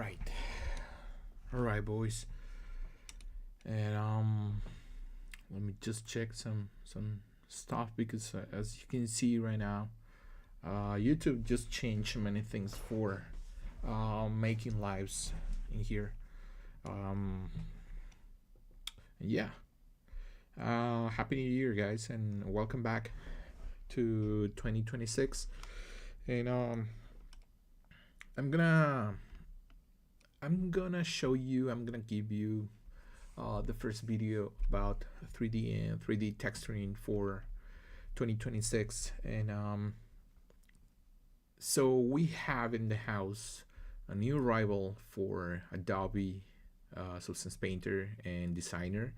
right. All right, boys. And let me just check some stuff because as you can see right now, YouTube just changed many things for making lives in here. Um, yeah. Happy New Year, guys, and welcome back to 2026. And I'm gonna I'm gonna show you. I'm gonna give you the first video about 3D and 3D texturing for 2026. And so we have in the house a new rival for Adobe Substance Painter and Designer.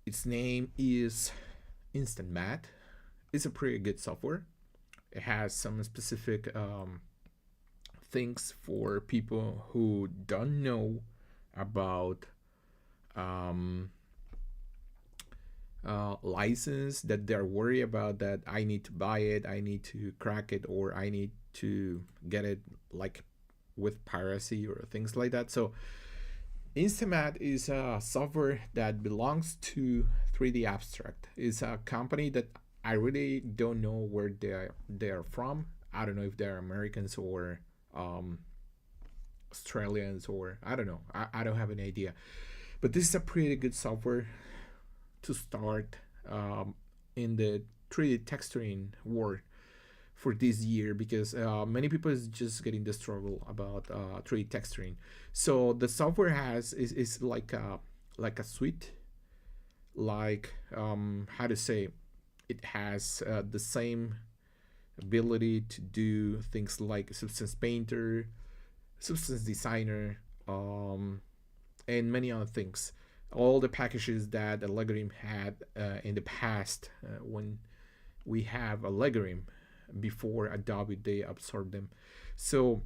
Its name is InstaMat. It's a pretty good software. It has some specific things for people who don't know about um, license, that they're worried about, that I need to buy it, I need to crack it, or I need to get it like with piracy or things like that. So InstaMat is a software that belongs to 3D Abstract. It's a company that I really don't know where they're from. I don't know if they're Americans or Australians, or I don't know. I don't have any idea. But this is a pretty good software to start in the 3D texturing world for this year, because many people is just getting the struggle about 3D texturing. So the software is like a suite, like how to say, it has the same ability to do things like Substance Painter, Substance Designer, and many other things. All the packages that Allegrim had in the past, when we have Allegrim before Adobe, they absorbed them. So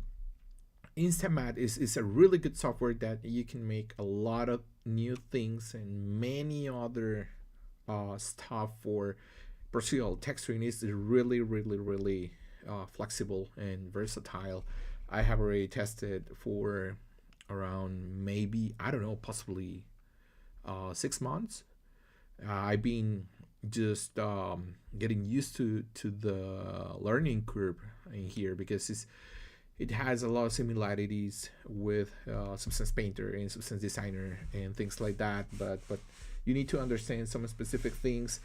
InstaMat is a really good software that you can make a lot of new things and many other stuff for procedural texturing. Is really flexible and versatile. I have already tested for around, maybe, I don't know, possibly 6 months. I've been just getting used to the learning curve in here, because it has a lot of similarities with Substance Painter and Substance Designer and things like that. But you need to understand some specific things.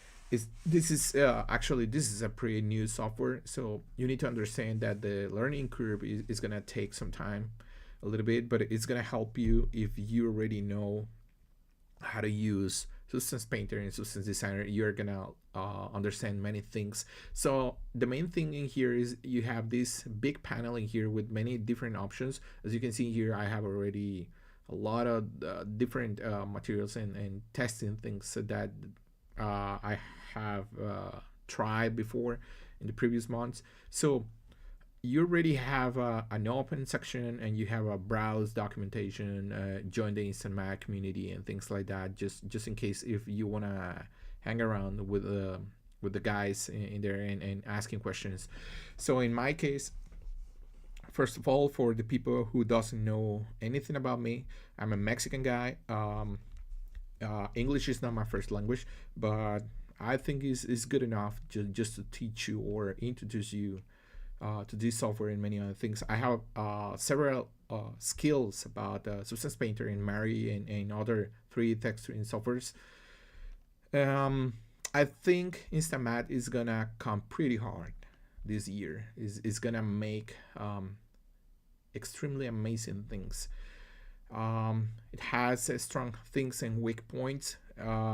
This is actually, this is a pretty new software, so you need to understand that the learning curve is gonna take some time, a little bit, but it's gonna help you if you already know how to use Substance Painter and Substance Designer. You're gonna understand many things. So the main thing in here is you have this big panel in here with many different options. As you can see here, I have already a lot of different materials and testing things that I have tried before in the previous months. So you already have an open section, and you have a browse documentation, join the InstaMat community and things like that, just in case if you want to hang around with the guys in there and asking questions. So in my case, first of all, for the people who doesn't know anything about me, I'm a Mexican guy. English is not my first language, but I think is good enough just to teach you or introduce you to this software and many other things. I have several skills about Substance Painter and Mari and other 3D texturing softwares. I think InstaMat is gonna come pretty hard this year. Is gonna make extremely amazing things. It has strong things and weak points.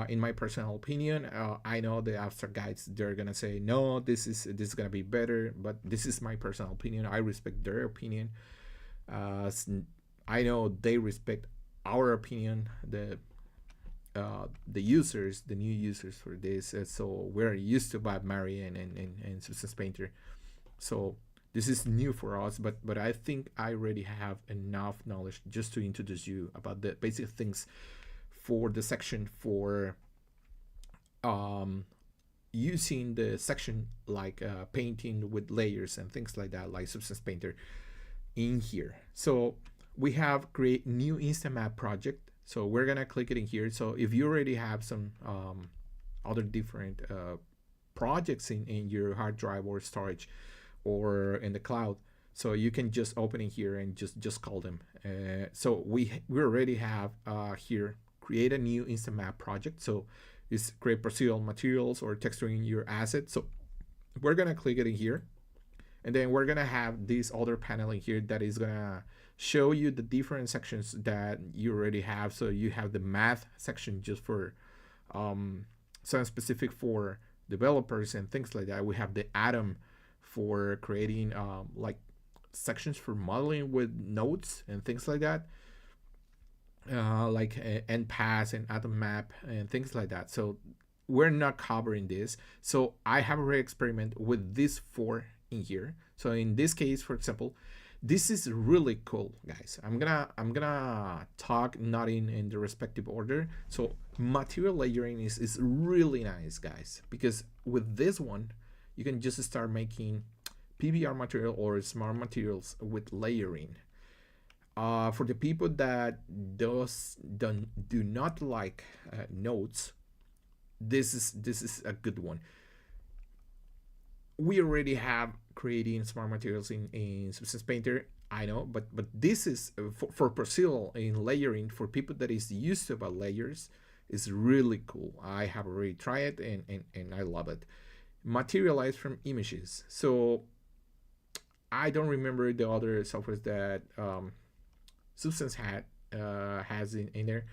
In my personal opinion, I know the abstract guides, they're gonna say no, this is gonna be better, but this is my personal opinion. I respect their opinion. I know they respect our opinion. The users, the new users for this. So we're used to Bob Mari and Substance Painter. So this is new for us, but I think I already have enough knowledge just to introduce you about the basic things for the section for using the section like painting with layers and things like that, like Substance Painter. in here. So we have create new InstaMat project. So we're gonna click it in here. So if you already have some other different projects in your hard drive or storage or in the cloud, so you can just open it here and just call them. So we already have here create a new InstaMat project. So it's create procedural materials or texturing your asset. So we're gonna click it in here, and then we're gonna have this other panel in here that is gonna show you the different sections that you already have. So you have the math section just for some specific for developers and things like that. We have the atom for creating like sections for modeling with nodes and things like that, like npass and atom map and things like that. So we're not covering this. So I have already experimented with these four in here. So in this case, for example, this is really cool, guys. I'm gonna talk not in the respective order. So material layering is really nice, guys, because with this one you can just start making PBR material or smart materials with layering. For the people that do not like nodes, this is a good one. We already have creating smart materials in Substance Painter, I know, but this is for procedural in layering for people that is used to about layers is really cool. I have already tried it and I love it. Materialize from images. So I don't remember the other softwares that Substance has in there.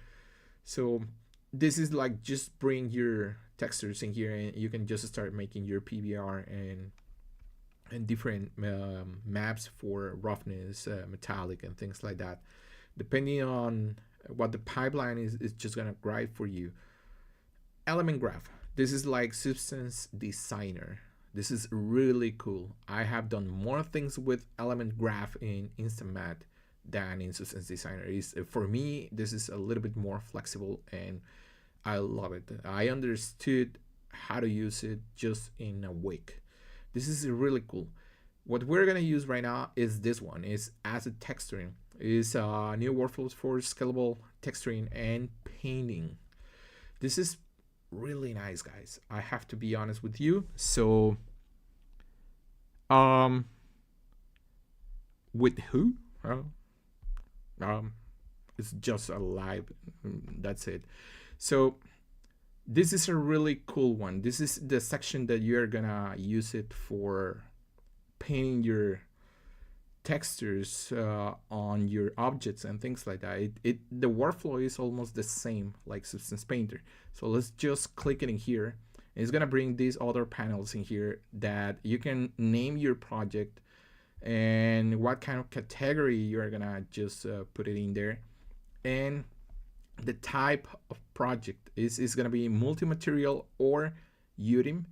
So this is like just bring your textures in here and you can just start making your PBR and different maps for roughness, metallic, and things like that. Depending on what the pipeline is just gonna write for you. Element graph. This is like Substance Designer. This is really cool. I have done more things with element graph in InstaMat than in Substance Designer. For me, this is a little bit more flexible and I love it. I understood how to use it just in a week. This is really cool. What we're gonna use right now is this one. Is asset texturing. Is new workflows for scalable texturing and painting. This is really nice, guys. I have to be honest with you. So, with who? It's just a live. That's it. So this is a really cool one. This is the section that you're gonna use it for painting your textures on your objects and things like that. The workflow is almost the same like Substance Painter. So let's just click it in here. It's gonna bring these other panels in here that you can name your project and what kind of category you're gonna just put it in there, and the type of project is gonna be multi-material or UDIM.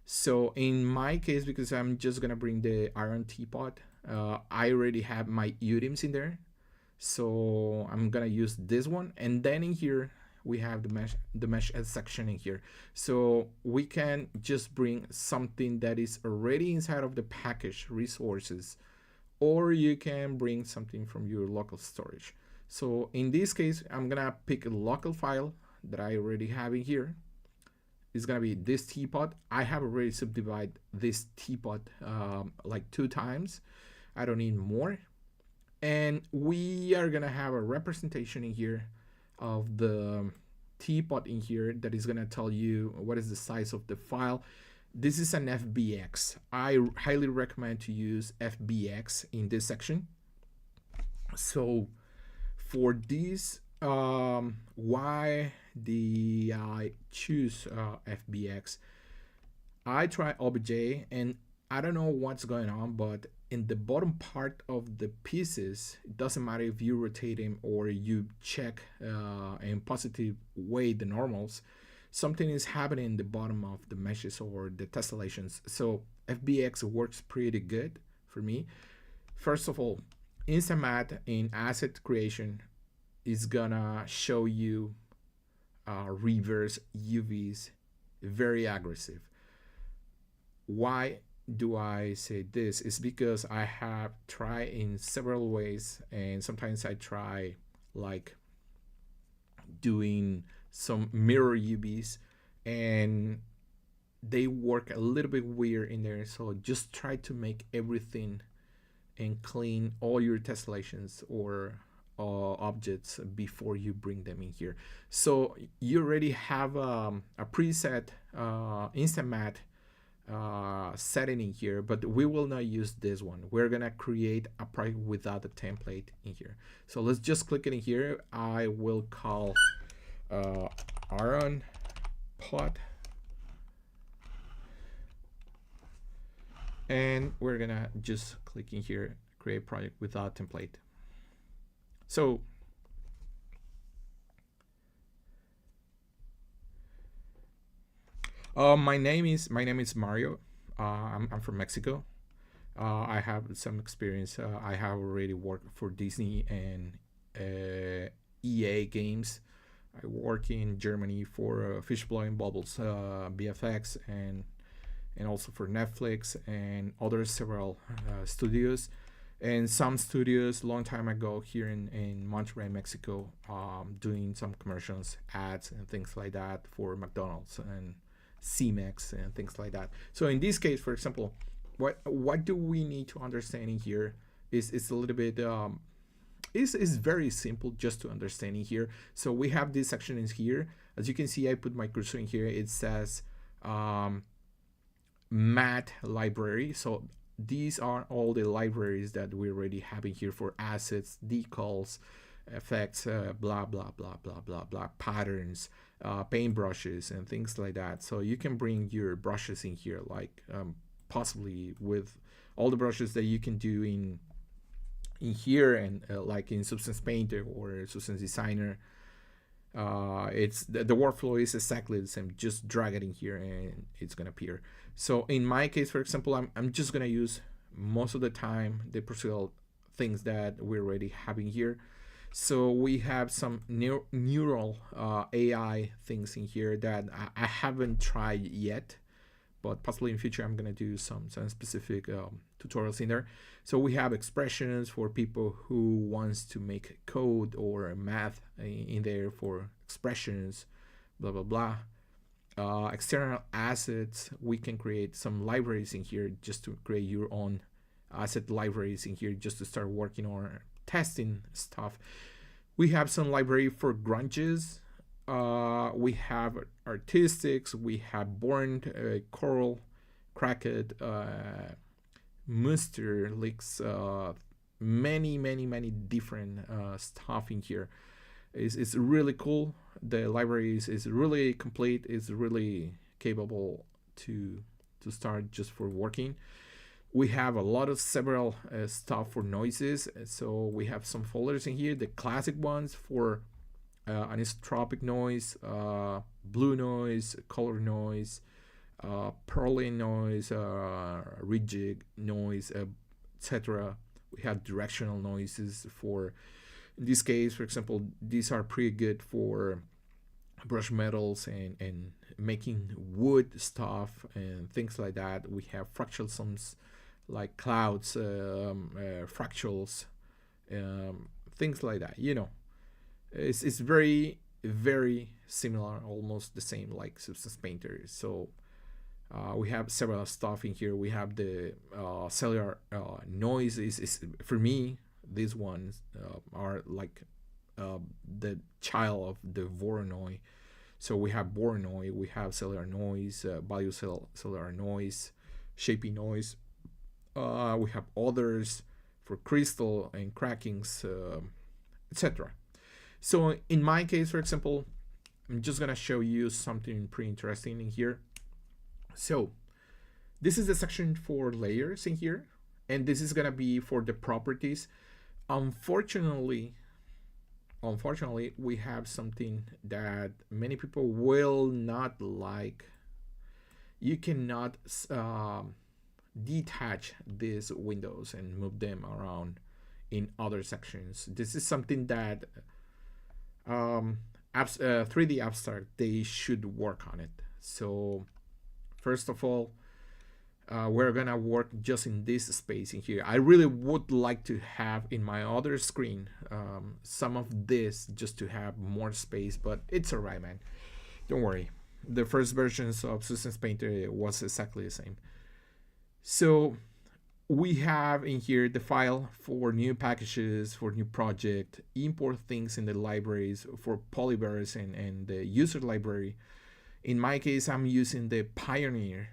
So in my case, because I'm just gonna bring the iron teapot, I already have my UDIMs in there, so I'm gonna use this one. And then in here we have the mesh section in here, so we can just bring something that is already inside of the package resources, or you can bring something from your local storage. So in this case, I'm gonna pick a local file that I already have in here. It's gonna be this teapot. I have already subdivided this teapot like 2 times. I don't need more. And we are gonna have a representation in here of the teapot in here that is gonna tell you what is the size of the file. This is an FBX. I highly recommend to use FBX in this section. So for this, why did I choose FBX? I try OBJ and I don't know what's going on, but in the bottom part of the pieces, it doesn't matter if you rotate them or you check in positive way the normals, something is happening in the bottom of the meshes or the tessellations. So FBX works pretty good for me. First of all, InstaMat in asset creation is gonna show you reverse UVs very aggressive. Why? do I say this? Is because I have tried in several ways, and sometimes I try like doing some mirror UVs, and they work a little bit weird in there. So just try to make everything and clean all your tessellations or objects before you bring them in here. So you already have a preset InstaMat setting in here, but we will not use this one. We're gonna create a project without a template in here. So let's just click it in here. I will call Aaron plot, and we're gonna just click in here, create project without template. So my name is Mario. I'm from Mexico. I have some experience. I have already worked for Disney and EA games. I work in Germany for Fish Blowing Bubbles, BFX, and also for Netflix and other several studios. And some studios long time ago here in Monterrey, Mexico, doing some commercials, ads, and things like that for McDonald's and CMEX and things like that. So in this case, for example, what do we need to understand in here is a little bit is very simple just to understand in here. So we have this section in here. As you can see, I put my cursor in here. It says mat library. So these are all the libraries that we already have in here for assets, decals, effects, blah blah blah blah blah blah, patterns, paint brushes, and things like that. So you can bring your brushes in here, like possibly with all the brushes that you can do in here, and like in Substance Painter or Substance Designer. It's the workflow is exactly the same. Just drag it in here and it's gonna appear. So in my case, for example, I'm just gonna use most of the time the procedural things that we're already having here. So we have some neural AI things in here that I haven't tried yet, but possibly in future I'm gonna do some specific tutorials in there. So we have expressions for people who wants to make code or math in there for expressions, blah blah blah. External assets, we can create some libraries in here just to create your own asset libraries in here just to start working on testing stuff. We have some library for grunges. We have artistics, we have born, coral, cracked, muster leaks, many different stuff in here. It's really cool. The library is really complete. It's really capable to start just for working. We have a lot of several stuff for noises. So we have some folders in here. The classic ones for anisotropic noise, blue noise, color noise, pearly noise, rigid noise, etc. We have directional noises for, in this case, for example, these are pretty good for brush metals and making wood stuff and things like that. We have fractal sums like clouds, fractals, things like that. You know, it's very similar, almost the same like Substance Painter. So we have several stuff in here. We have the cellular noise. Is for me, these ones are like the child of the Voronoi. So we have Voronoi, we have cellular noise, value cellular noise, shapy noise. We have others for crystal and crackings, etc. So in my case, for example, I'm just gonna show you something pretty interesting in here. So this is the section for layers in here, and this is gonna be for the properties. Unfortunately, we have something that many people will not like. You cannot detach these windows and move them around in other sections. This is something that 3D Abstract, they should work on it. So first of all, we're gonna work just in this space in here. I really would like to have in my other screen some of this just to have more space, but it's alright, man. Don't worry. The first versions of Substance Painter was exactly the same. So we have in here the file for new packages, for new project, import things in the libraries for Polyverse and the user library. In my case, I'm using the Pioneer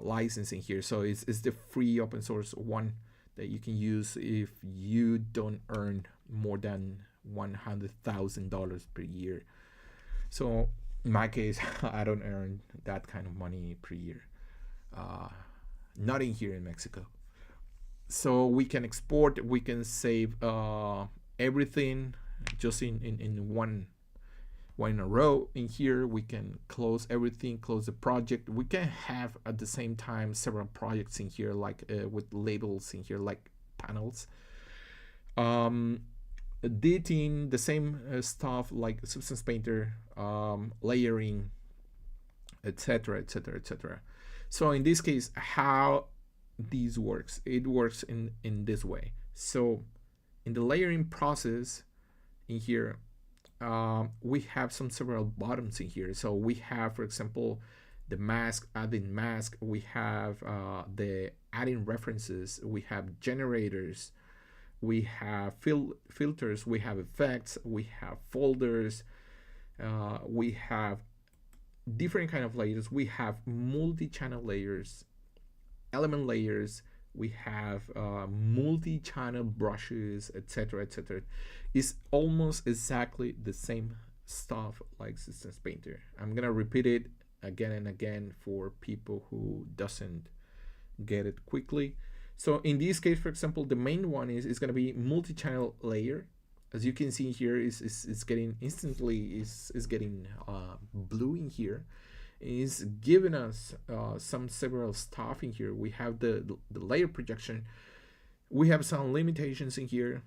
licensing here. So it's the free open source one that you can use if you don't earn more than $100,000 per year. So in my case, I don't earn that kind of money per year. Not in here in Mexico. So we can export, we can save everything just in one in a row. In here we can close everything, close the project. We can have at the same time several projects in here, like with labels in here, like panels. Editing, the same stuff like Substance Painter, layering, etc, etc, etc. So in this case, how this works, it works in this way. So in the layering process in here, we have several buttons in here. So we have, for example, the mask, adding mask. We have the adding references. We have generators. We have filters. We have effects. We have folders. We have different kind of layers. We have multi-channel layers, element layers. We have multi-channel brushes, etc, etc. It's almost exactly the same stuff like Substance Painter. I'm gonna repeat it again and again for people who doesn't get it quickly. So in this case, for example, the main one is gonna be multi-channel layer. As you can see here, is getting instantly is getting blue in here. Is giving us some several stuff in here. We have the layer projection. We have some limitations in here,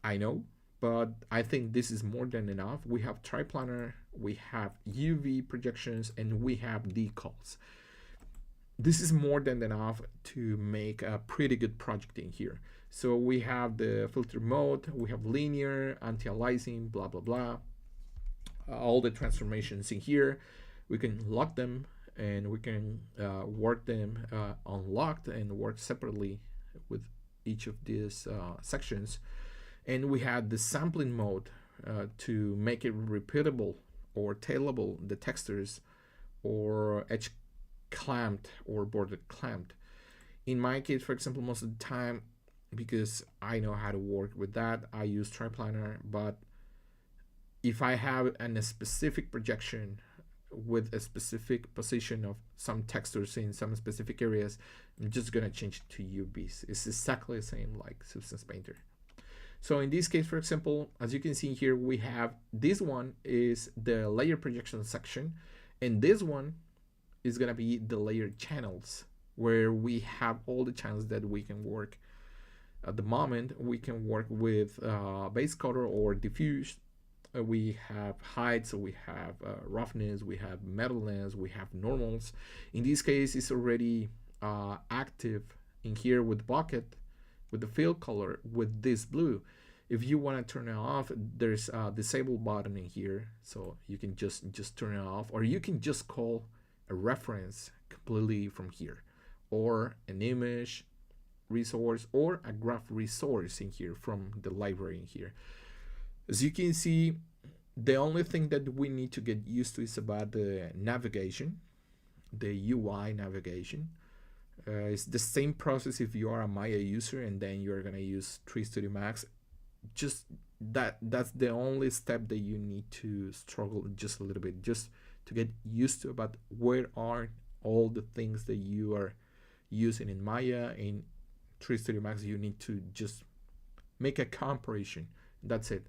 I know, but I think this is more than enough. We have triplanar, we have UV projections, and we have decals. This is more than enough to make a pretty good project in here. So we have the filter mode, we have linear, anti-aliasing, blah blah blah, all the transformations in here. We can lock them and we can work them unlocked and work separately with each of these sections. And we have the sampling mode to make it repeatable or tailable, the textures, or edge clamped or border clamped. In my case, for example, most of the time, because I know how to work with that, I use triplanar. But if I have a specific projection with a specific position of some textures in some specific areas, I'm just gonna change it to UVs. It's exactly the same like Substance Painter. So in this case, for example, as you can see here, we have this one is the layer projection section, and this one is gonna be the layer channels, where we have all the channels that we can work. At the moment, we can work with base color or diffuse. We have height, so we have roughness, we have metalness, we have normals. In this case, it's already active in here with bucket, with the fill color, with this blue. If you want to turn it off, there's a disable button in here, so you can just turn it off, or you can just call a reference completely from here, or an image resource, or a graph resource in here from the library in here. As you can see, the only thing that we need to get used to is about the navigation, the UI navigation. It's the same process if you are a Maya user and then you're gonna use 3 Studio Max. Just that's the only step that you need to struggle just a little bit, just to get used to about where are all the things that you are using in Maya. In 3 Studio Max, you need to just make a comparison. That's it.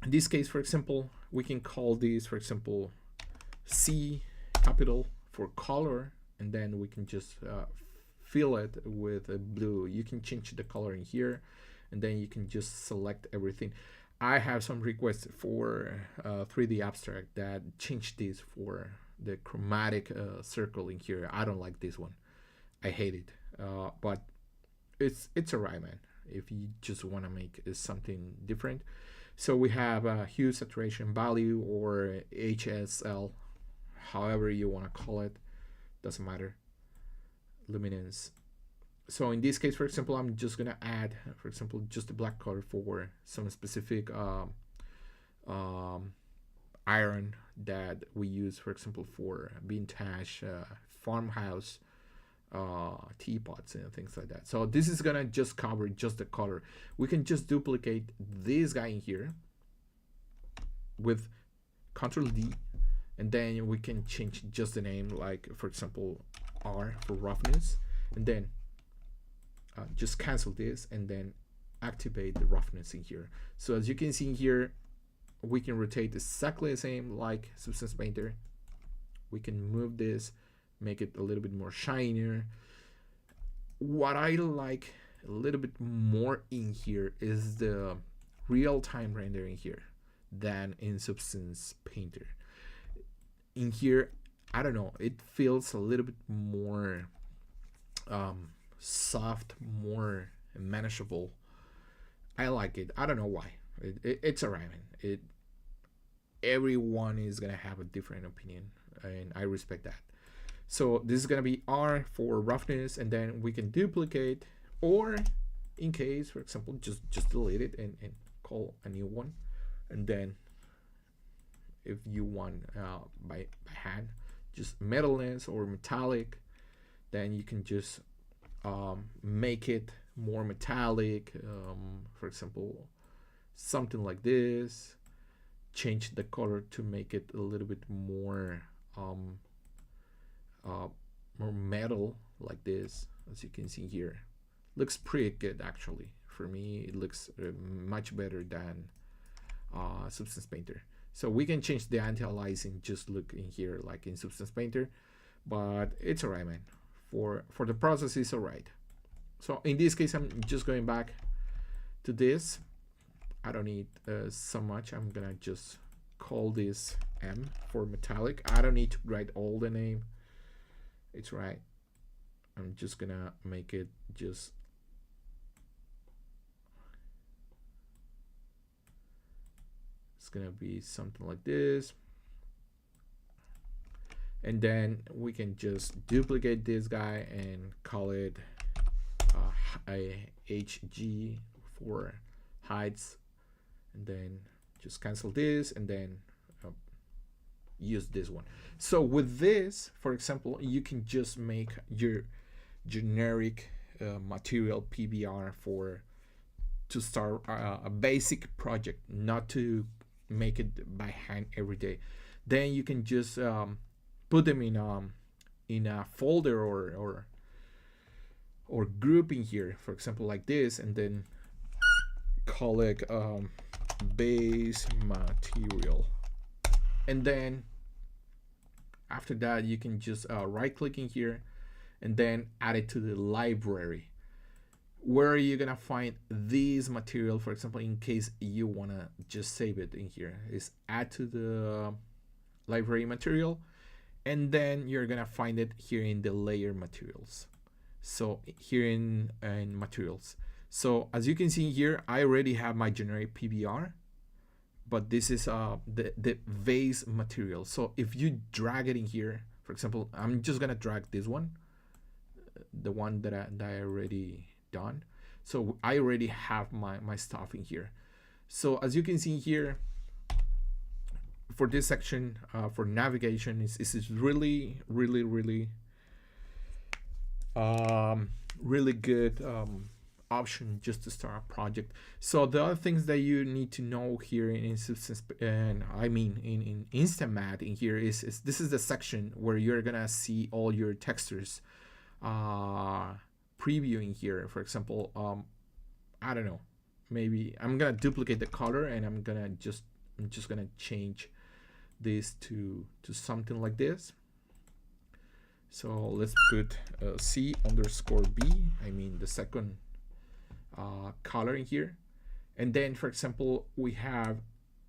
In this case, for example, we can call this, for example, C capital for color, and then we can just fill it with a blue. You can change the color in here, and then you can just select everything. I have some requests for 3D Abstract that change this for the chromatic circle in here. I don't like this one. I hate it. But it's alright, man. If you just want to make something different. So we have a hue saturation value, or HSL, however you want to call it, doesn't matter. Luminance. So in this case, for example, I'm just gonna add, for example, just a black color for some specific iron that we use, for example, for vintage farmhouse teapots and things like that. So this is gonna just cover just the color. We can just duplicate this guy in here with Control D, and then we can change just the name, like for example R for roughness, and then just cancel this and then activate the roughness in here. So as you can see here, we can rotate exactly the same like Substance Painter. We can move this, make it a little bit more shinier. What I like a little bit more in here is the real-time rendering here than in Substance Painter. In here, I don't know, it feels a little bit more soft, more manageable. I like it. I don't know why. It's alright, man. Everyone is gonna have a different opinion, and I respect that. So this is gonna be R for roughness, and then we can duplicate, or in case, for example, just delete it and call a new one. And then if you want by hand, just metalness or metallic, then you can just make it more metallic, for example, something like this. Change the color to make it a little bit more more metal, like this. As you can see here, looks pretty good actually. For me, it looks much better than Substance Painter. So we can change the anti-aliasing, just look in here like in Substance Painter, but it's alright, man. For the process, it's alright. So in this case, I'm just going back to this. I don't need so much. I'm gonna just call this M for metallic. I don't need to write all the name. It's right. I'm just gonna make it just it's gonna be something like this. And then we can just duplicate this guy and call it a HG for heights, and then just cancel this and then use this one. So with this, for example, you can just make your generic material PBR to start a basic project, not to make it by hand every day. Then you can just put them in a folder or group in here, for example, like this, and then call it base material. And then after that, you can just right click in here and then add it to the library. Where are you gonna find this material? For example, in case you wanna just save it in here, is add to the library material, and then you're gonna find it here in the layer materials. So here in materials. So as you can see here, I already have my generic PBR, but this is the vase material. So if you drag it in here, for example, I'm just gonna drag this one, the one that I already done. So I already have my stuff in here. So as you can see here, for this section, for navigation, is really good option just to start a project. So the other things that you need to know here in Substance, and I mean in InstaMat in here is this is the section where you're gonna see all your textures previewing here. For example, I don't know, maybe I'm gonna duplicate the color and I'm just gonna change this to something like this. So let's put C_B, I mean the second color in here. And then, for example, we have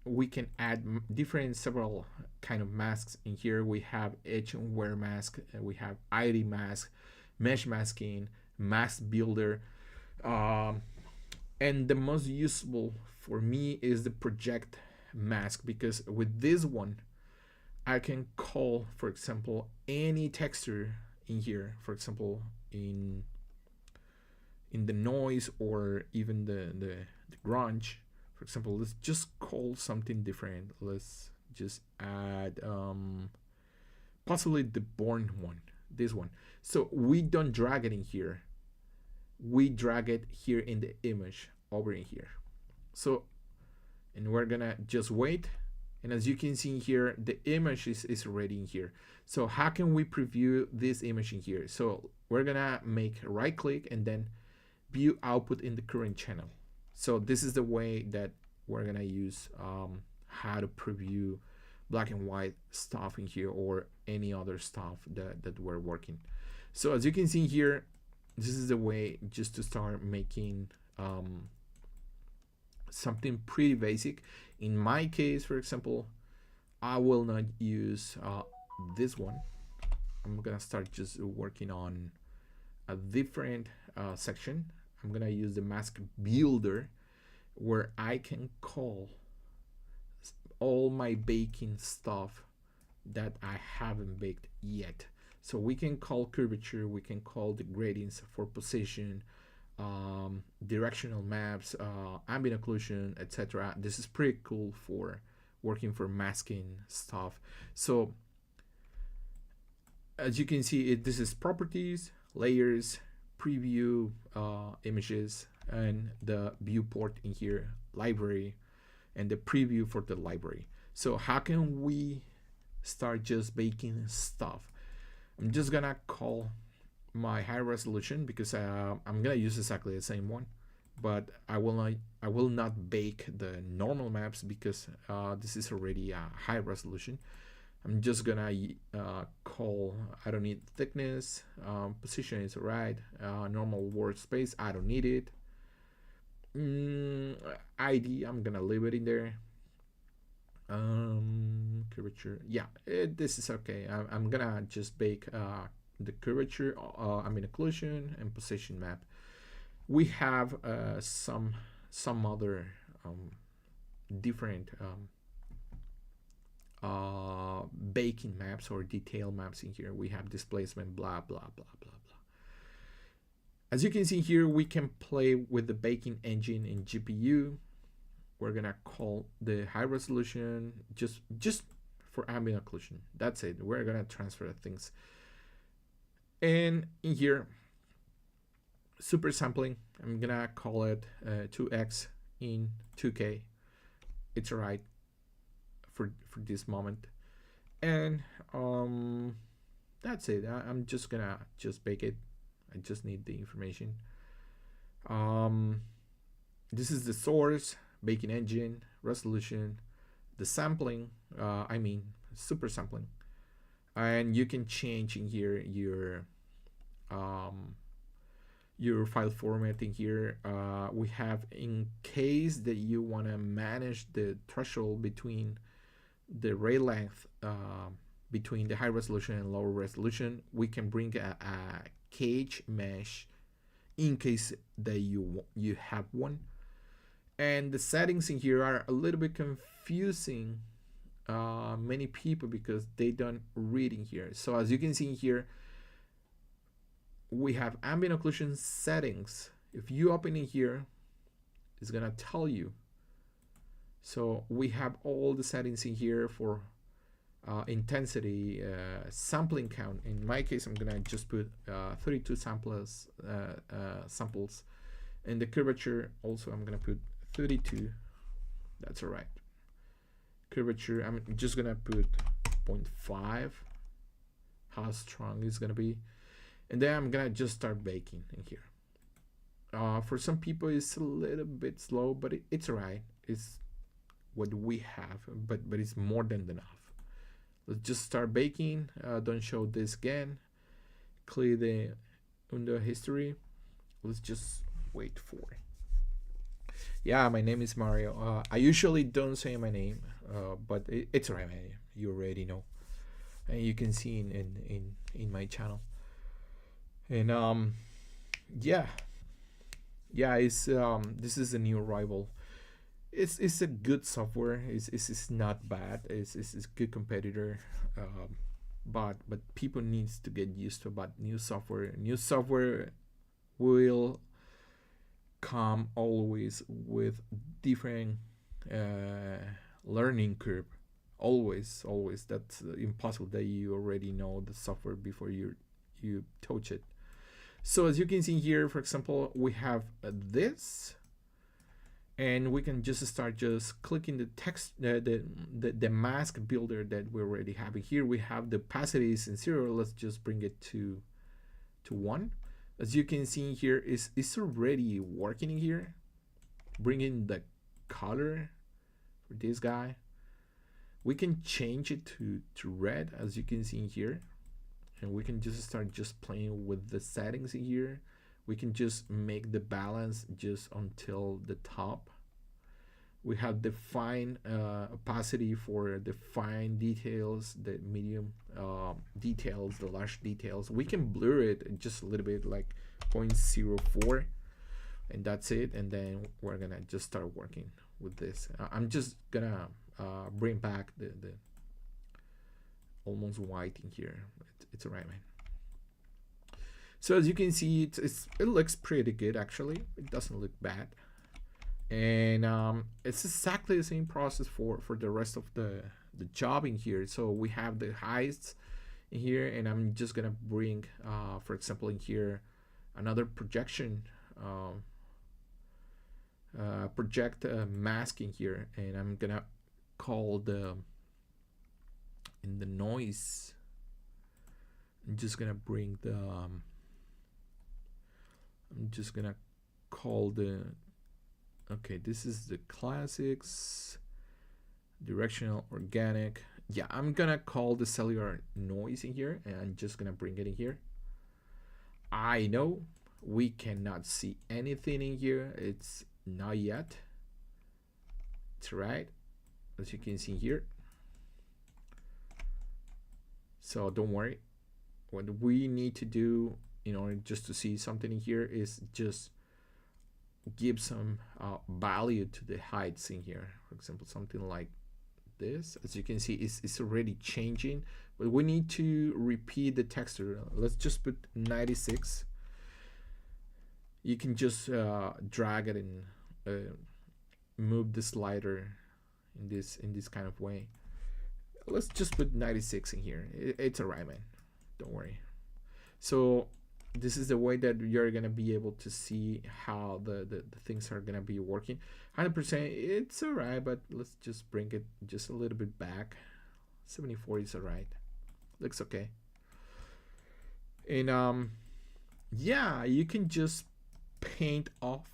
we can add different several kind of masks in here. We have edge and wear mask, we have ID mask, mesh masking, mask builder, um, and the most useful for me is the project mask, because with this one I can call, for example, any texture in here, for example, in the noise or even the grunge. For example, let's just call something different. Let's just add possibly the born one, this one. So we don't drag it in here. We drag it here in the image over in here. So, and we're gonna just wait. And as you can see here, the image is already in here. So how can we preview this image in here? So we're gonna make a right click and then view output in the current channel. So this is the way that we're gonna use how to preview black and white stuff in here or any other stuff that we're working. So as you can see here, this is the way just to start making something pretty basic. In my case, for example, I will not use this one. I'm gonna start just working on a different section. I'm gonna use the mask builder, where I can call all my baking stuff that I haven't baked yet. So we can call curvature, we can call the gradients for position, directional maps, ambient occlusion, etc. This is pretty cool for working for masking stuff. So as you can see, this is properties, layers, preview, images, and the viewport in here, library, and the preview for the library. So how can we start just baking stuff? I'm just gonna call my high resolution, because I'm gonna use exactly the same one, but I will not bake the normal maps, because this is already a high resolution. I'm just gonna call, I don't need thickness, position is right, normal workspace, I don't need it. ID, I'm gonna leave it in there. Curvature, yeah, this is okay. I'm gonna just bake the curvature, ambient occlusion, and position map. We have some other different baking maps or detail maps in here. We have displacement, blah blah blah blah blah. As you can see here, we can play with the baking engine in GPU. We're gonna call the high resolution just for ambient occlusion. That's it. We're gonna transfer things. And in here, super sampling, I'm gonna call it 2x in 2K. It's alright for this moment. And that's it. I'm just gonna bake it. I just need the information. This is the source, baking engine, resolution, the sampling, I mean super sampling, and you can change in here your file formatting here. We have, in case that you want to manage the threshold between the ray length between the high resolution and lower resolution, we can bring a cage mesh in case that you have one. And the settings in here are a little bit confusing many people, because they don't read in here. So as you can see here, we have ambient occlusion settings. If you open in here, it's gonna tell you. So we have all the settings in here for intensity, sampling count. In my case, I'm gonna just put 32 samples, and the curvature also I'm gonna put 32. That's all right. Curvature, I'm just gonna put 0.5, how strong it's gonna be, and then I'm gonna just start baking in here. For some people it's a little bit slow, but it's all right. It's what we have, but it's more than enough. Let's just start baking. Don't show this again. Clear the window history. Let's just wait for it. Yeah, my name is Mario. I usually don't say my name, but it's alright, man. You already know, and you can see in my channel. And yeah, yeah, it's this is a new arrival. It's a good software. It's not bad. It's a good competitor. But people needs to get used to about new software. New software will come always with different uh, learning curve. Always. That's impossible that you already know the software before you touch it. So as you can see here, for example, we have this, and we can just start just clicking the text, the mask builder that we already have here. We have the opacities in 0. Let's just bring it to 1. As you can see here, is already working in here, bringing the color for this guy. We can change it to red, as you can see here, and we can just start just playing with the settings here. We can just make the balance just until the top. We have the fine opacity for the fine details, the medium details, the large details. We can blur it just a little bit, like 0.04, and that's it. And then we're gonna just start working with this. I'm just gonna bring back the almost white in here. It's alright, man. So as you can see, it looks pretty good actually. It doesn't look bad, and it's exactly the same process for the rest of the job in here. So we have the heights in here, and I'm just gonna bring, for example, in here another projection, project mask in here, and I'm gonna call in the noise. I'm just gonna bring the I'm just gonna call okay, this is the classics, directional, organic. Yeah, I'm gonna call the cellular noise in here, and I'm just gonna bring it in here. I know we cannot see anything in here. It's not yet. It's right, as you can see here. So don't worry. What we need to do in order just to see something in here is just give some value to the heights in here. For example, something like this. As you can see, it's already changing, but we need to repeat the texture. Let's just put 96. You can just drag it and move the slider in this kind of way. Let's just put 96 in here. It's alright, man. Don't worry. So this is the way that you're gonna be able to see how the things are gonna be working. 100%, it's alright, but let's just bring it just a little bit back. 74 is alright. Looks okay. And yeah, you can just paint off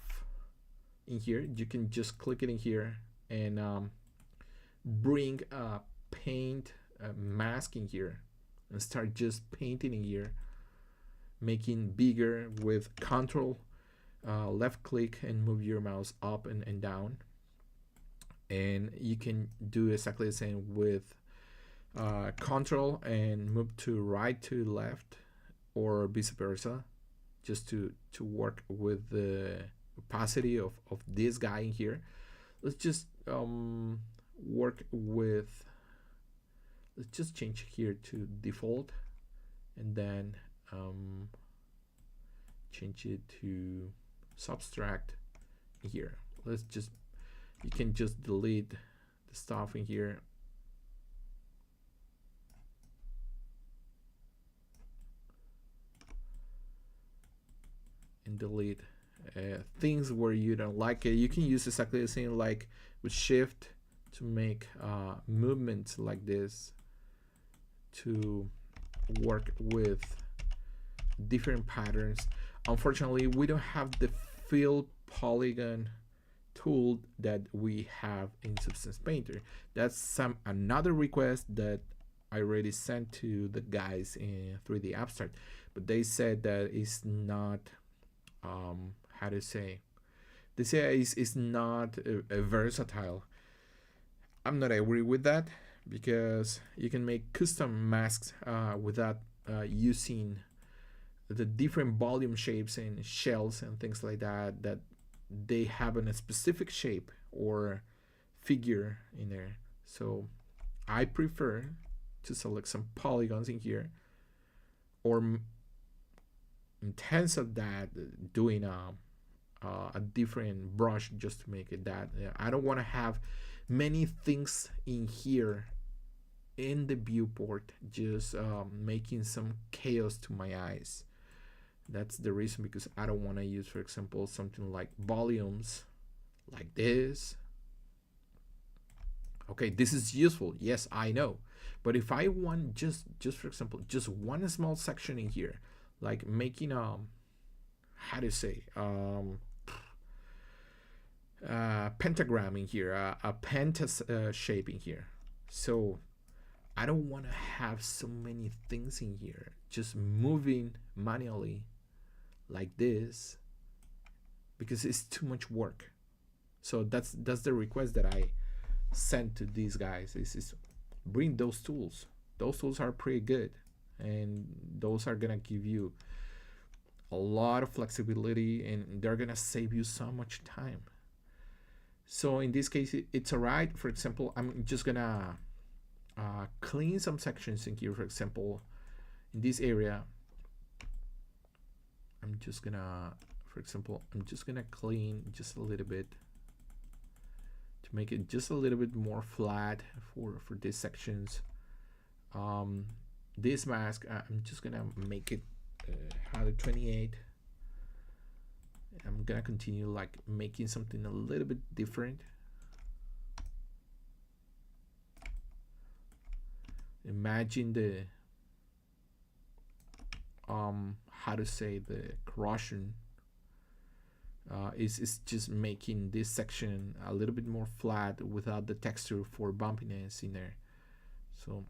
in here. You can just click it in here and bring a paint mask in here and start just painting in here, making bigger with control, left click, and move your mouse up and down. And you can do exactly the same with control and move to right to left, or vice versa, just to work with the opacity of this guy in here. Let's just work with, let's just change here to default, and then change it to subtract here. Let's just, you can just delete the stuff in here. And delete things where you don't like it. You can use exactly the same, like with shift, to make movements like this, to work with different patterns. Unfortunately, we don't have the fill polygon tool that we have in Substance Painter. That's another request that I already sent to the guys in 3D Abstract, but they said that it's not how to say, This AI is not a versatile. I'm not agree with that because you can make custom masks without using the different volume shapes and shells and things like that that they have in a specific shape or figure in there. So I prefer to select some polygons in here, or intense of that, doing a different brush just to make it that. I don't want to have many things in here in the viewport, just making some chaos to my eyes. That's the reason, because I don't want to use, for example, something like volumes like this. Okay, this is useful, yes, I know, but if I want just for example, just one small section in here, like making how to say pentagram in here, a pentas shape in here. So I don't want to have so many things in here just moving manually like this, because it's too much work. So that's the request that I sent to these guys, is bring those tools. Those tools are pretty good, and those are gonna give you a lot of flexibility, and they're gonna save you so much time. So in this case, it's all right. For example, I'm just gonna clean some sections in here. For example, in this area, I'm just gonna clean just a little bit to make it just a little bit more flat for these sections. This mask, I'm just gonna make it 128. I'm gonna continue like making something a little bit different. Imagine the how to say, the corrosion is just making this section a little bit more flat without the texture for bumpiness in there. So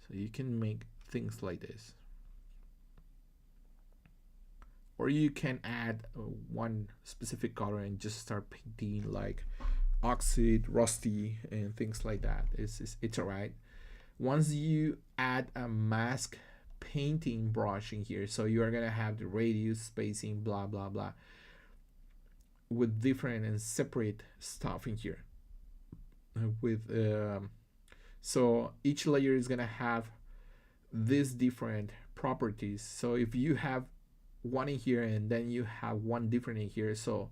you can make things like this, or you can add one specific color and just start painting like oxide, rusty, and things like that. It's all right. Once you add a mask painting brush in here, so you are gonna have the radius, spacing, blah blah blah, with different and separate stuff in here. With so each layer is gonna have these different properties. So if you have one in here and then you have one different in here, so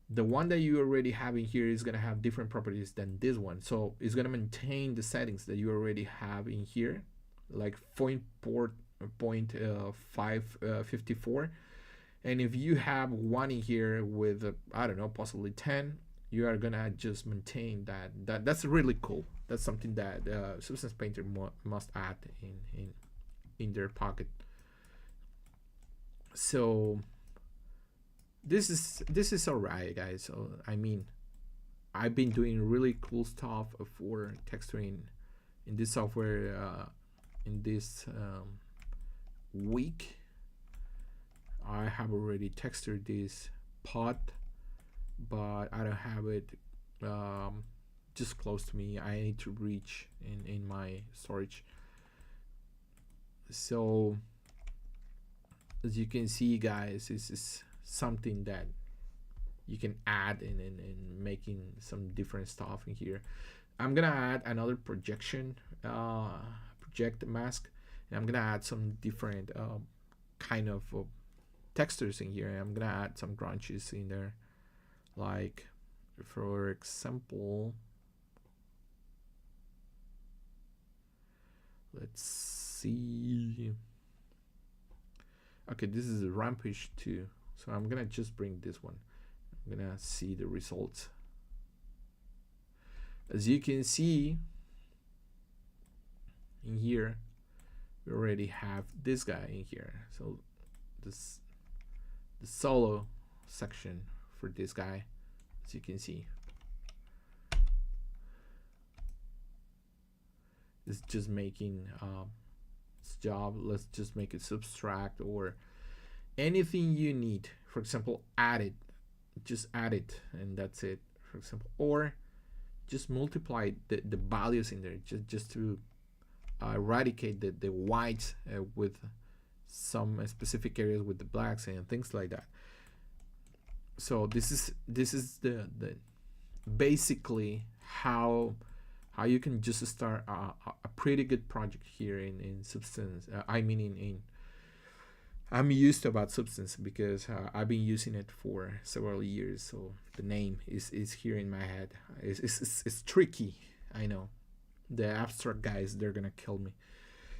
the one that you already have in here is going to have different properties than this one. So it's going to maintain the settings that you already have in here, like 554. And if you have one in here with I don't know, possibly 10, you are going to just maintain that. That's really cool. That's something that Substance Painter must add in their pocket. So this is all right, guys. So I mean, I've been doing really cool stuff for texturing in this software in this week. I have already textured this pot, but I don't have it just close to me. I need to reach in my storage. So as you can see, guys, this is something that you can add in making some different stuff in here. I'm gonna add another projection project mask, and I'm gonna add some different kind of textures in here. I'm gonna add some grunges in there, like for example, let's see. Okay, this is a Rampage 2, so I'm gonna just bring this one. I'm gonna see the results. As you can see in here, we already have this guy in here. So this the solo section for this guy, as you can see, it's just making it's job. Let's just make it subtract or anything you need. For example, add it, just add it, and that's it. For example, or just multiply the values in there, just to eradicate the whites with some specific areas with the blacks and things like that. So this is the basically how you can just start a pretty good project here in Substance. I mean in I'm used to about Substance because I've been using it for several years. So the name is here in my head. It's tricky. I know the abstract guys, they're gonna kill me.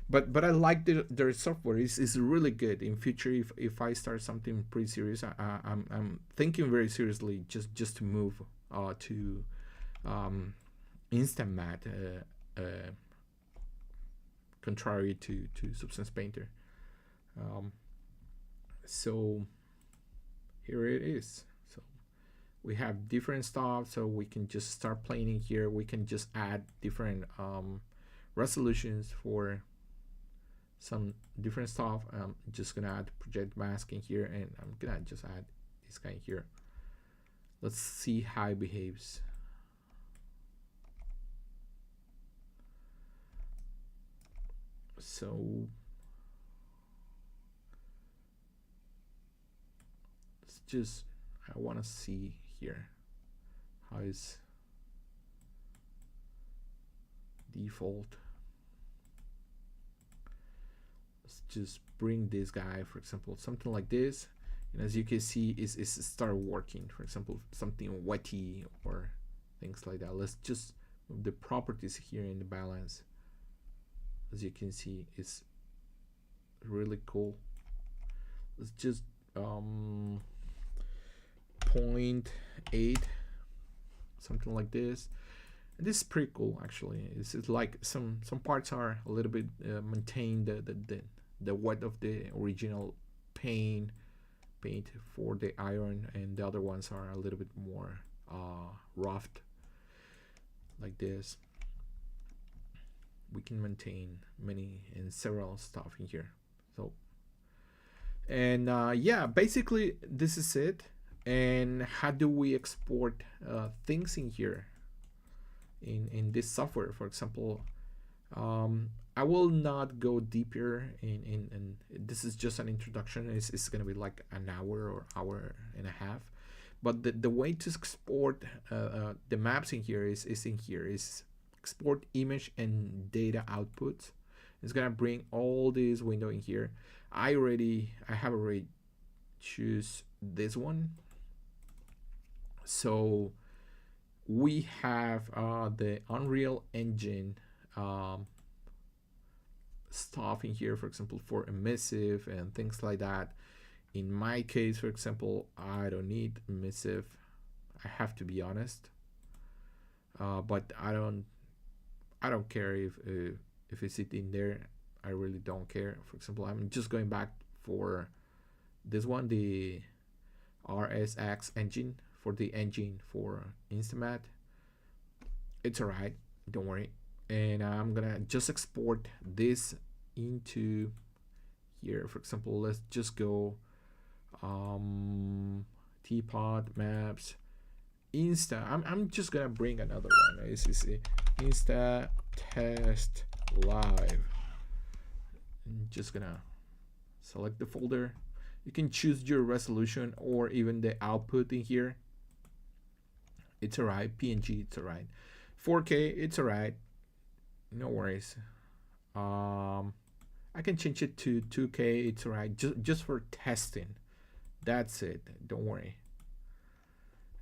But I like their software. It's really good. In future, if I start something pretty serious, I'm thinking very seriously just to move to InstaMat, contrary to Substance Painter. So here it is. So we have different stuff, so we can just start playing in here. We can just add different resolutions for some different stuff. I'm just gonna add project mask in here, and I'm gonna just add this guy here. Let's see how it behaves. So let's just, I want to see here how is default. Let's just bring this guy, for example, something like this, and as you can see is start working. For example, something wetty or things like that. Let's just move the properties here in the balance. As you can see, it's really cool. Let's just 0.8, something like this. And this is pretty cool actually. It's like some parts are a little bit maintain the wet of the original paint for the iron, and the other ones are a little bit more roughed like this. We can maintain many and several stuff in here. So, and yeah, basically this is it. And how do we export things in here in this software? For example, I will not go deeper in this is just an introduction. It's gonna be like an hour or hour and a half, but the way to export the maps in here is in here is export image and data outputs. It's gonna bring all these window in here. I have already choose this one. So we have the Unreal Engine stuff in here, for example, for emissive and things like that. In my case, for example, I don't need emissive. I have to be honest, but I don't care if it's in there. I really don't care. For example, I'm just going back for this one, the RSX engine, for the engine for InstaMat. It's alright, don't worry. And I'm gonna just export this into here. For example, let's just go teapot maps Insta. I'm just gonna bring another one. This is Insta test live. I'm just gonna select the folder. You can choose your resolution or even the output in here. It's alright. PNG, it's alright. 4K, it's alright. No worries. I can change it to 2K. It's alright. Just for testing. That's it. Don't worry.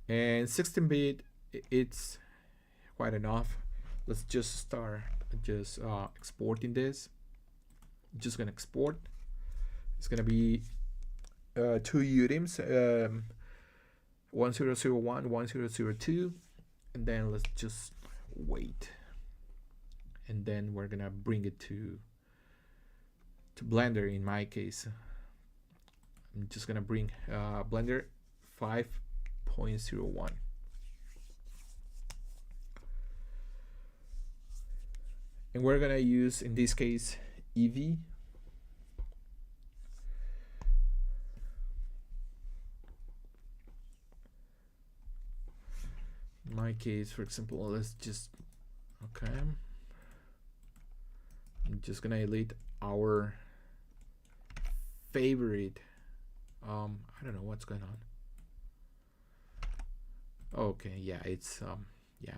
And 16-bit, it's quite enough. Let's just start exporting this. Just gonna export. It's gonna be 2 UDIMs, 1001, 1002, and then let's just wait. And then we're gonna bring it to Blender. In my case, I'm just gonna bring Blender 5.01. And we're gonna use, in this case, Eevee my case, for example, let's just, okay, I'm just gonna delete our favorite, I don't know what's going on. Okay, yeah, it's yeah,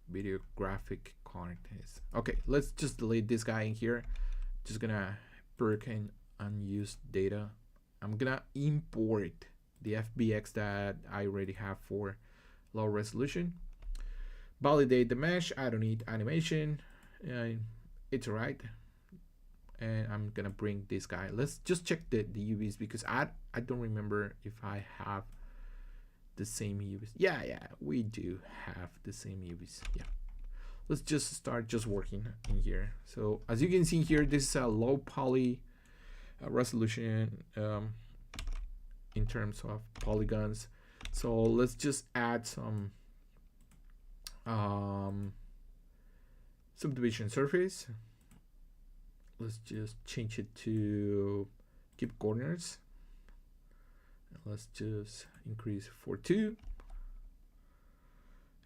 the video graphic card is okay. Let's just delete this guy in here. Just gonna perk in unused data. I'm gonna import the FBX that I already have for low resolution. Validate the mesh. I don't need animation. It's alright. And I'm gonna bring this guy. Let's just check the UVs because I don't remember if I have the same UVs. Yeah, we do have the same UVs. Yeah. Let's just start just working in here. So as you can see here, this is a low poly resolution in terms of polygons. So let's just add some subdivision surface. Let's just change it to keep corners. Let's just increase for 2.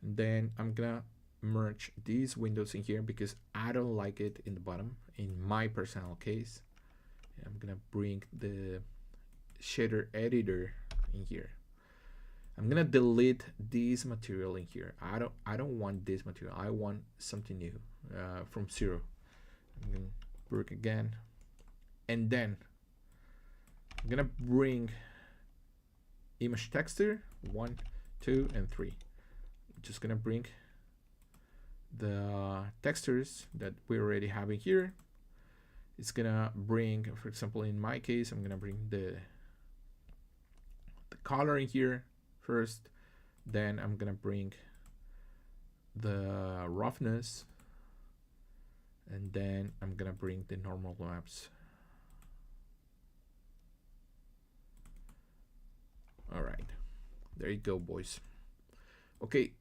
And then I'm gonna merge these windows in here because I don't like it in the bottom in my personal case. I'm gonna bring the shader editor in here. I'm gonna delete this material in here. I don't want this material. I want something new from 0. I'm gonna work again, and then I'm gonna bring image texture 1, 2, and 3. I'm just gonna bring the textures that we already have in here. It's gonna bring, for example, in my case, I'm gonna bring the color in here first, then I'm gonna bring the roughness, and then I'm gonna bring the normal maps. All right, there you go, boys. Okay,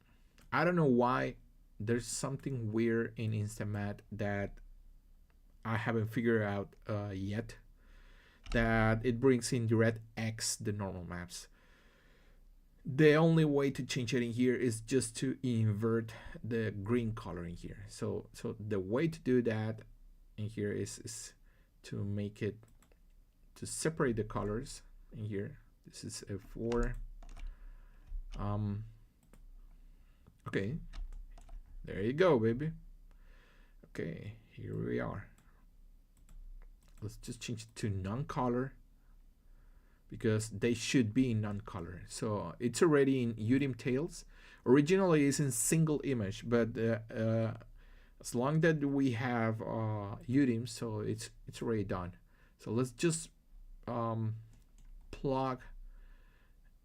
I don't know why there's something weird in InstaMat that I haven't figured out yet, that it brings in DirectX the normal maps. The only way to change it in here is just to invert the green color in here. So the way to do that in here is to make it, to separate the colors in here. This is F4. Okay, there you go, baby. Okay, here we are. Let's just change it to non-color because they should be in non-color. So it's already in UDIM tails. Originally it's in single image, but as long that we have UDIM, so it's already done. So let's just plug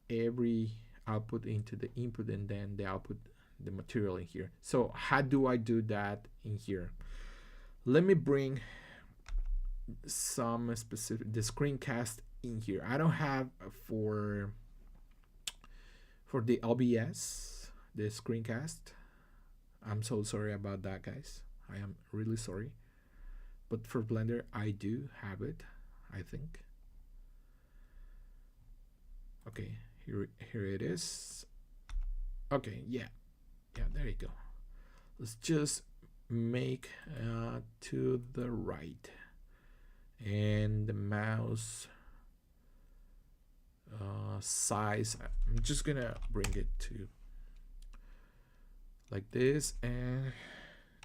every output into the input, and then the output, the material in here. So how do I do that in here? Let me bring some specific, the screencast in here. I don't have for the OBS the screencast. I'm so sorry about that, guys. I am really sorry. But for Blender, I do have it, I think. Okay, here it is. Okay, yeah, there you go. Let's just make to the right, and the mouse size, I'm just gonna bring it to like this, and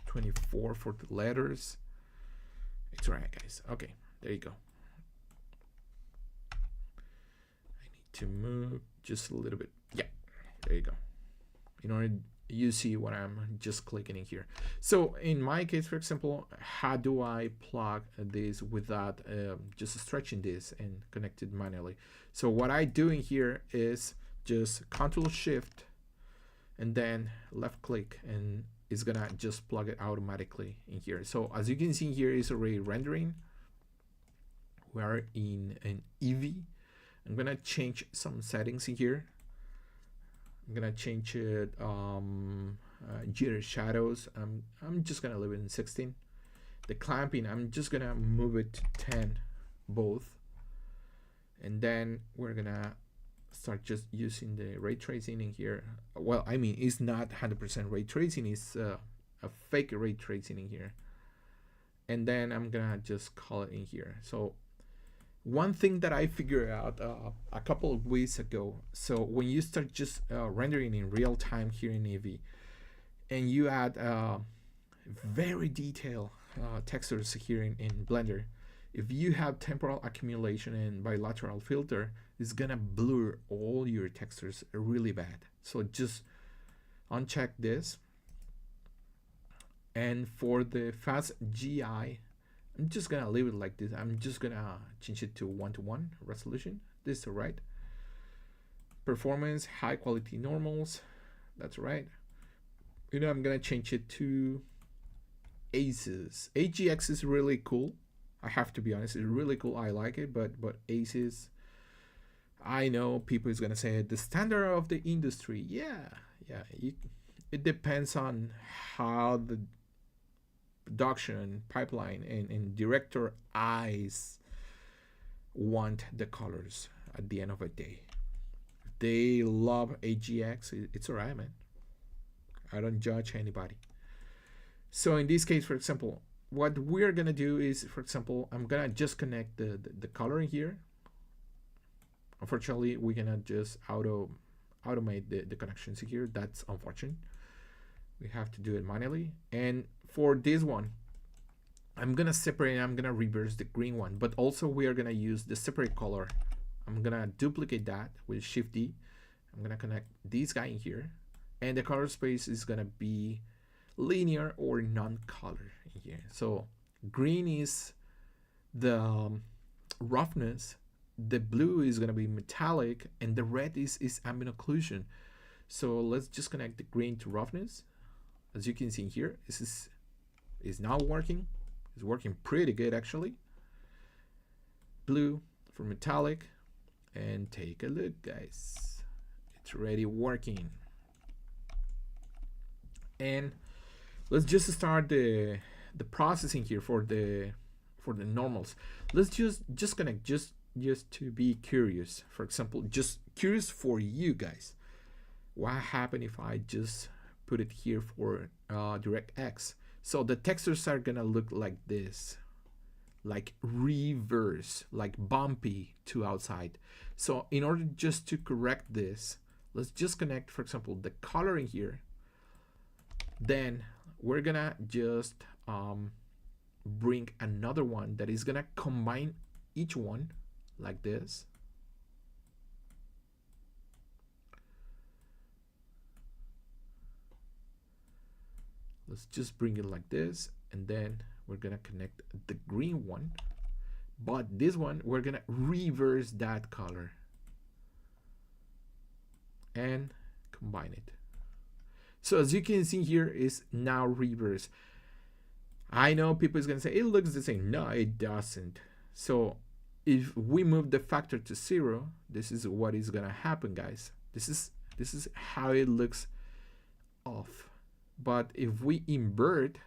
24 for the letters. It's right, guys. Okay, there you go. I need to move just a little bit. Yeah, there you go. In order you see what I'm just clicking in here. So in my case, for example, how do I plug this without just stretching this and connect it manually? So what I do in here is just Control Shift and then left click, and it's gonna just plug it automatically in here. So as you can see here, it's already rendering. We are in an Eevee. I'm gonna change some settings in here. I'm gonna change it jitter shadows. I'm just gonna leave it in 16. The clamping, I'm just gonna move it to 10 both, and then we're gonna start just using the ray tracing in here. Well, I mean, it's not 100% ray tracing, it's a fake ray tracing in here. And then I'm gonna just call it in here. So one thing that I figured out a couple of weeks ago, so when you start just rendering in real time here in Eevee, and you add very detailed textures here in Blender, if you have temporal accumulation and bilateral filter, it's gonna blur all your textures really bad. So just uncheck this. And for the fast GI, I'm just gonna leave it like this. I'm just gonna change it to 1:1 resolution. This is right. Performance, high quality normals. That's right. You know, I'm gonna change it to aces. AGX is really cool. I have to be honest, it's really cool. I like it, but aces, I know people is gonna say the standard of the industry. Yeah. It depends on how the production pipeline and director eyes want the colors at the end of the day. They love AGX. It's alright, man. I don't judge anybody. So in this case, for example, what we're gonna do is, for example, I'm gonna just connect the color in here. Unfortunately, we cannot just automate the connections here. That's unfortunate. We have to do it manually. And for this one, I'm gonna separate, I'm gonna reverse the green one, but also we are gonna use the separate color. I'm gonna duplicate that with Shift D. I'm gonna connect this guy in here, and the color space is gonna be linear or non-color in here. So green is the roughness, the blue is gonna be metallic, and the red is ambient occlusion. So let's just connect the green to roughness. As you can see here, this is now working. It's working pretty good actually. Blue for metallic, and take a look, guys. It's already working. And let's just start the processing here for the normals. Let's just connect just to be curious. For example, just curious for you guys. What happened if I just put it here for DirectX? So the textures are gonna look like this, like reverse, like bumpy to outside. So in order just to correct this, let's just connect, for example, the color in here. Then we're gonna just bring another one that is gonna combine each one like this. Let's just bring it like this, and then we're gonna connect the green one, but this one we're gonna reverse that color and combine it. So as you can see here, is now reverse. I know people is gonna say it looks the same. No, it doesn't. So if we move the factor to 0, this is what is gonna happen, guys. This is how it looks off. But if we invert,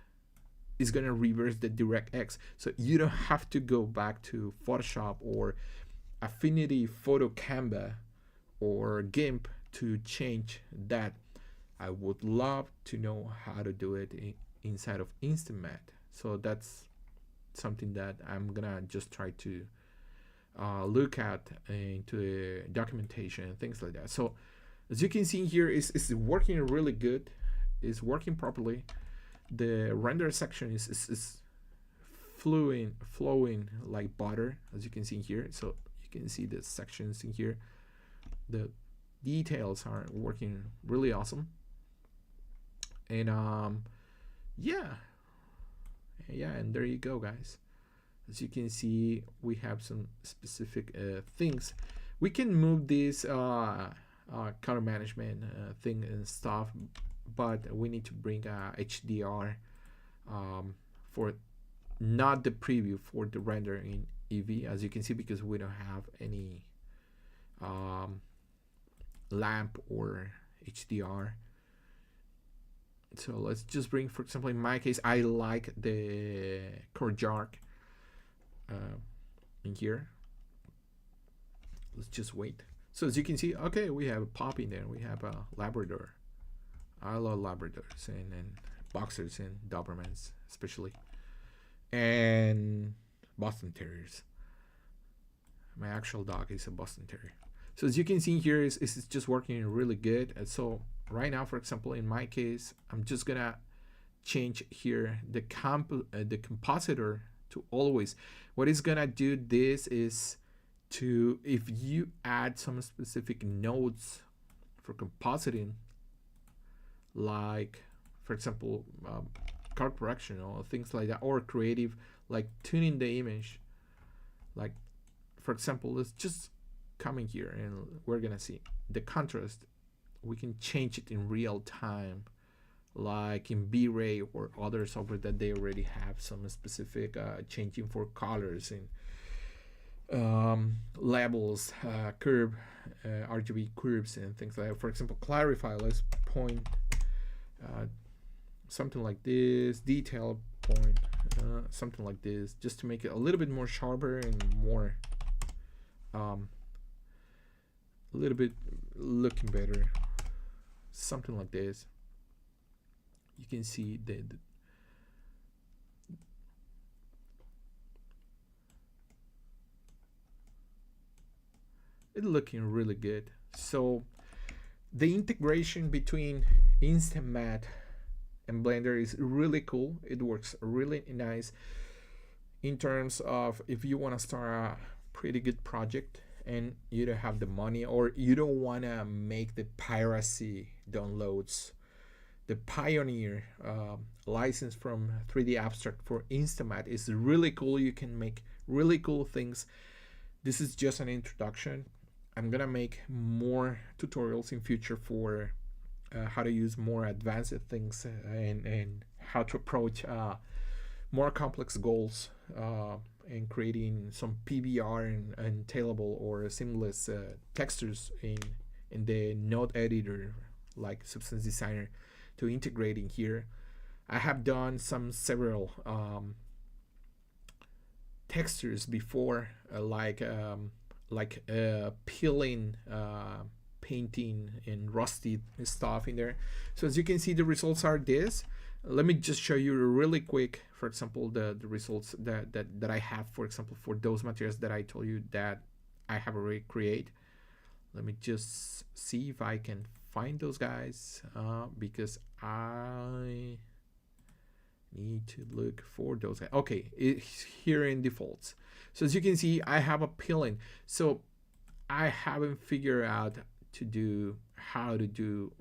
it's gonna reverse the DirectX. So you don't have to go back to Photoshop or Affinity Photo Canva or GIMP to change that. I would love to know how to do it inside of InstaMat. So that's something that I'm gonna just try to look at into the documentation and things like that. So as you can see here, it's working really good. Is working properly. The render section is flowing like butter, as you can see here. So you can see the sections in here. The details are working really awesome. And yeah, and there you go, guys. As you can see, we have some specific things. We can move this color management thing and stuff, but we need to bring HDR for not the preview, for the render in Eevee, as you can see, because we don't have any lamp or HDR. So let's just bring, for example, in my case, I like the Korjark in here. Let's just wait. So as you can see, okay, we have a puppy there, we have a Labrador. I love Labradors and boxers and Dobermans especially, and Boston Terriers. My actual dog is a Boston Terrier. So as you can see here, is just working really good. And so right now, for example, in my case, I'm just gonna change here the compositor to always. What is gonna do this is to, if you add some specific nodes for compositing, like for example color correction or things like that, or creative like tuning the image, like for example, let's just come in here and we're gonna see the contrast. We can change it in real time, like in B-Ray or other software that they already have some specific changing for colors and labels, curve, RGB curves and things like that. For example, clarify, let's point something like this, detail point, something like this, just to make it a little bit more sharper and more a little bit looking better, something like this. You can see the it's looking really good. So the integration between InstaMat and Blender is really cool. It works really nice in terms of if you want to start a pretty good project and you don't have the money, or you don't want to make the piracy downloads. The Pioneer license from 3D Abstract for InstaMat is really cool. You can make really cool things. This is just an introduction. I'm gonna make more tutorials in future for how to use more advanced things and how to approach more complex goals and creating some PBR and tailable or seamless textures in the node editor like Substance Designer to integrate in here. I have done several textures before, like peeling, painting, and rusty stuff in there. So as you can see, the results are this. Let me just show you really quick, for example, the results that I have, for example, for those materials that I told you that I have already created. Let me just see if I can find those guys, because I need to look for those guys. Okay, it's here in defaults. So as you can see, I have a peeling. So I haven't figured out how to do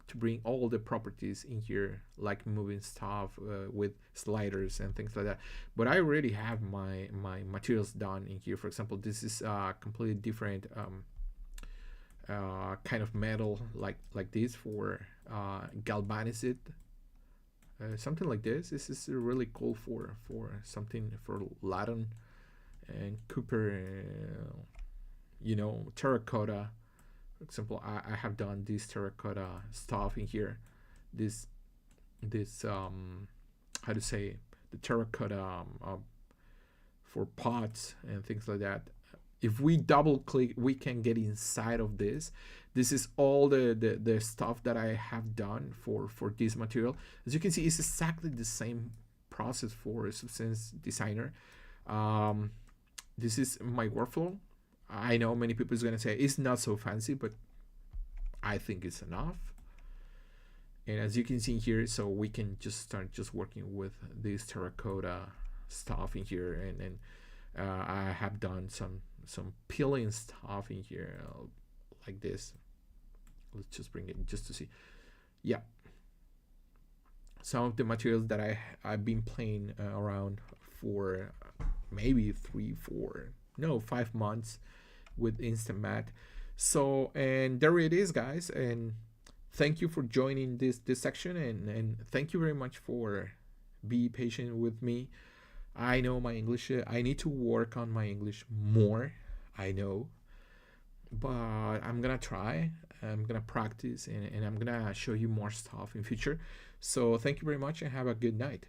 to bring all the properties in here, like moving stuff with sliders and things like that. But I already have my materials done in here. For example, this is a completely different kind of metal, like this for galvanized, something like this. This is really cool for something for Latin and Cooper, terracotta. For example, I have done this terracotta stuff in here. This how to say, the terracotta for pots and things like that. If we double click, we can get inside of this. This is all the stuff that I have done for this material. As you can see, it's exactly the same process for Substance Designer. This is my workflow. I know many people is gonna say it's not so fancy, but I think it's enough. And as you can see here, so we can just start just working with this terracotta stuff in here, and I have done some peeling stuff in here, like this. Let's just bring it just to see. Yeah, some of the materials that I've been playing around for maybe 5 months with InstaMat. So, and there it is, guys, and thank you for joining this section, and thank you very much for be patient with me. I know my English, I need to work on my English more, I know, but I'm gonna try. I'm gonna practice, and I'm gonna show you more stuff in future. So thank you very much and have a good night.